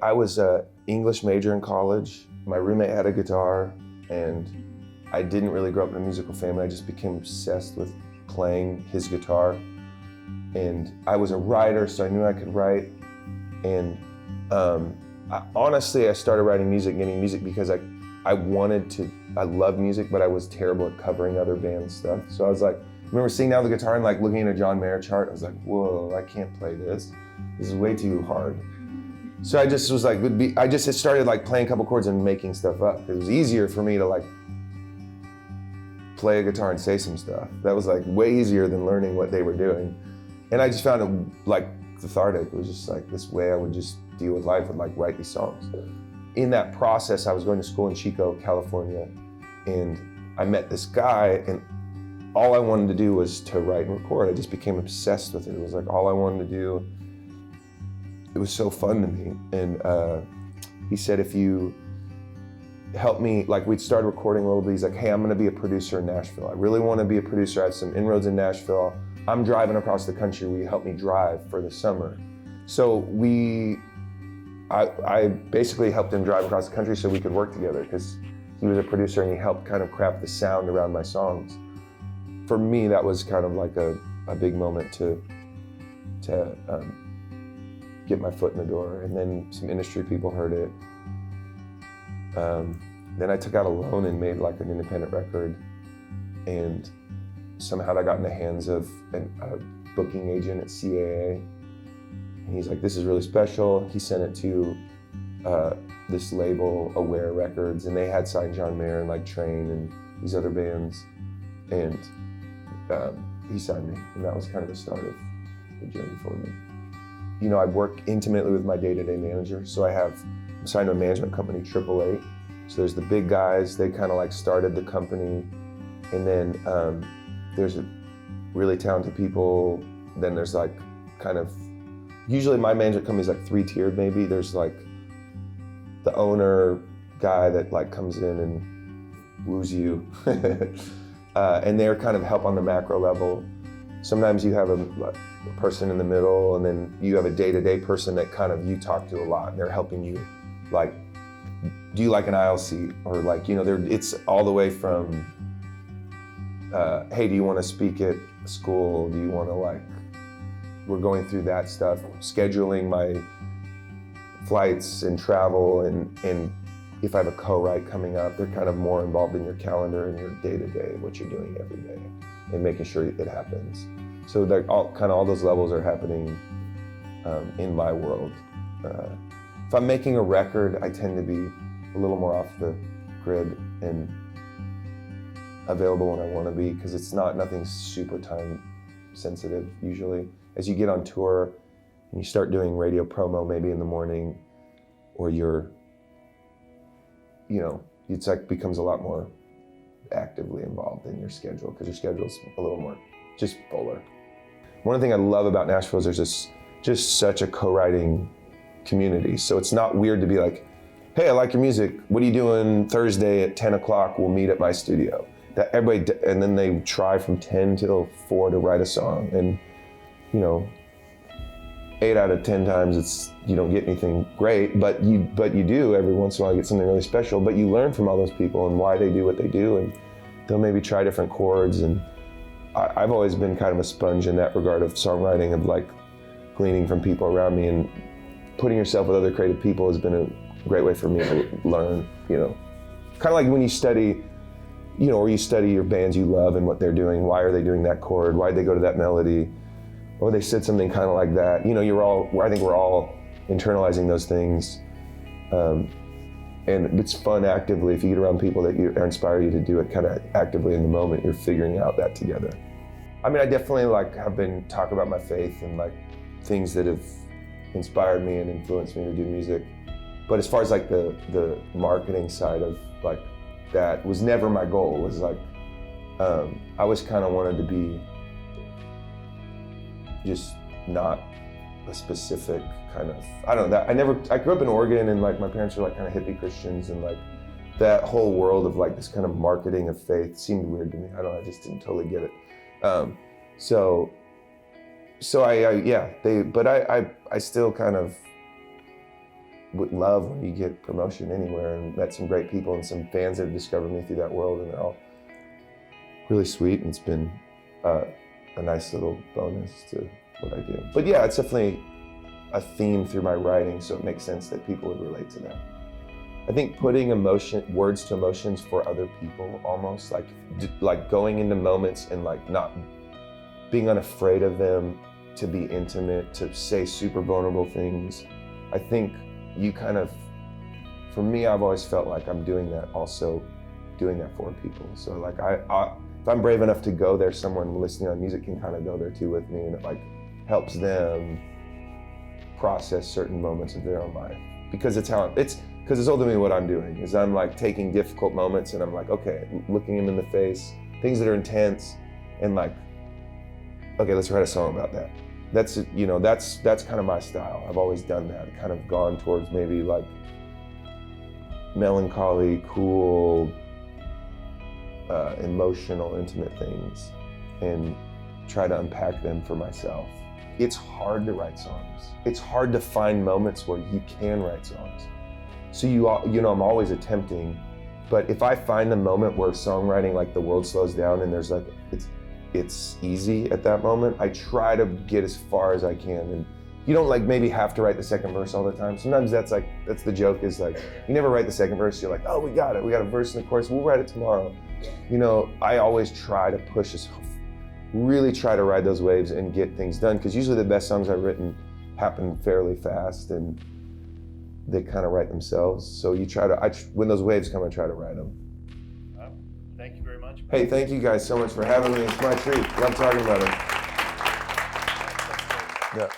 I was an English major in college. My roommate had a guitar, and I didn't really grow up in a musical family. I just became obsessed with playing his guitar. And I was a writer, so I knew I could write. And honestly, I started writing music, getting music because I love music, but I was terrible at covering other bands' stuff. So I was like, I remember sitting down with the guitar and like looking at a John Mayer chart. I was like, whoa, I can't play this. This is way too hard. So I just was like, I just started like playing a couple chords and making stuff up. It was easier for me to like play a guitar and say some stuff. That was like way easier than learning what they were doing. And I just found it like cathartic. It was just like this way I would just deal with life and like write these songs. In that process, I was going to school in Chico, California, and I met this guy, and all I wanted to do was to write and record. I just became obsessed with it. It was like all I wanted to do. It was so fun to me. And he said, if you help me, like we'd started recording a little bit, he's like, hey, I'm gonna be a producer in Nashville. I really wanna be a producer. I have some inroads in Nashville. I'm driving across the country. Will you help me drive for the summer? So I basically helped him drive across the country so we could work together, because he was a producer and he helped kind of craft the sound around my songs. For me, that was kind of like a big moment to get my foot in the door, and then some industry people heard it. Then I took out a loan and made like an independent record, and somehow I got in the hands of a booking agent at CAA. And he's like, this is really special. He sent it to this label, Aware Records, and they had signed John Mayer and like Train and these other bands. And he signed me, and that was kind of the start of the journey for me. You know, I work intimately with my day-to-day manager. So I'm signed to a management company, 888. So there's the big guys, they kind of like started the company. And then there's really talented people. Then there's like kind of, usually my management company is like 3-tiered maybe. There's like the owner guy that like comes in and woos you. And they're kind of help on the macro level. Sometimes you have a person in the middle, and then you have a day-to-day person that kind of you talk to a lot, and they're helping you, like, do you like an ILC? Or like, you know, it's all the way from, hey, do you want to speak at school? Do you want to like, we're going through that stuff, scheduling my flights and travel, and if I have a co-write coming up, they're kind of more involved in your calendar and your day-to-day, what you're doing every day, and making sure it happens. So they're all those levels are happening in my world. If I'm making a record, I tend to be a little more off the grid and available when I want to be, because it's nothing super time sensitive usually. As you get on tour and you start doing radio promo maybe in the morning, or it's like becomes a lot more actively involved in your schedule, because your schedule's a little more just fuller. One thing I love about Nashville is there's just such a co-writing community. So it's not weird to be like, hey, I like your music. What are you doing Thursday at 10 o'clock? We'll meet at my studio. That everybody, and then they try from 10 till 4 to write a song. And 8 out of 10 times you don't get anything great, but you do every once in a while get something really special. But you learn from all those people and why they do what they do, and they'll maybe try different chords. And I've always been kind of a sponge in that regard of songwriting, of like gleaning from people around me, and putting yourself with other creative people has been a great way for me to learn. Kind of like when you study, or you study your bands you love and what they're doing. Why are they doing that chord? Why'd they go to that melody? Or they said something kind of like that. I think we're all internalizing those things. And it's fun actively, if you get around people that inspire you to do it kind of actively in the moment, you're figuring out that together. I mean, I definitely have been talking about my faith and like things that have inspired me and influenced me to do music. But as far as like the marketing side of like that was never my goal. It was like, I always kind of wanted to be just not a specific kind of, I don't know, I grew up in Oregon, and like my parents were like kind of hippie Christians, and like that whole world of like this kind of marketing of faith seemed weird to me. I don't know, I just didn't totally get it. I still kind of love when you get promotion anywhere, and met some great people and some fans that have discovered me through that world, and they're all really sweet, and it's been a nice little bonus to what I do. But yeah, it's definitely a theme through my writing, so it makes sense that people would relate to that. I think putting words to emotions for other people, almost like going into moments and like not being unafraid of them, to be intimate, to say super vulnerable things. I think you kind of, for me, I've always felt like I'm doing that, also doing that for people. So like if I'm brave enough to go there, someone listening on music can kind of go there too with me, and it like helps them process certain moments of their own life. Because it's ultimately what I'm doing, is I'm like taking difficult moments and I'm like, okay, looking them in the face, things that are intense, and like, okay, let's write a song about that. That's kind of my style. I've always done that, kind of gone towards maybe like melancholy, cool, emotional, intimate things, and try to unpack them for myself. It's hard to write songs. It's hard to find moments where you can write songs. So I'm always attempting, but if I find a moment where songwriting, like the world slows down and there's like, it's easy at that moment, I try to get as far as I can. And you don't like maybe have to write the second verse all the time. Sometimes that's the joke, is like, you never write the second verse, you're like, oh, we got it. We got a verse in the chorus, we'll write it tomorrow. I always try to really try to ride those waves and get things done, because usually the best songs I've written happen fairly fast and they kind of write themselves. So you try to, when those waves come, I try to ride them. Thank you very much. Hey, thank you guys so much for having me. It's my treat. Love talking about it. Yeah.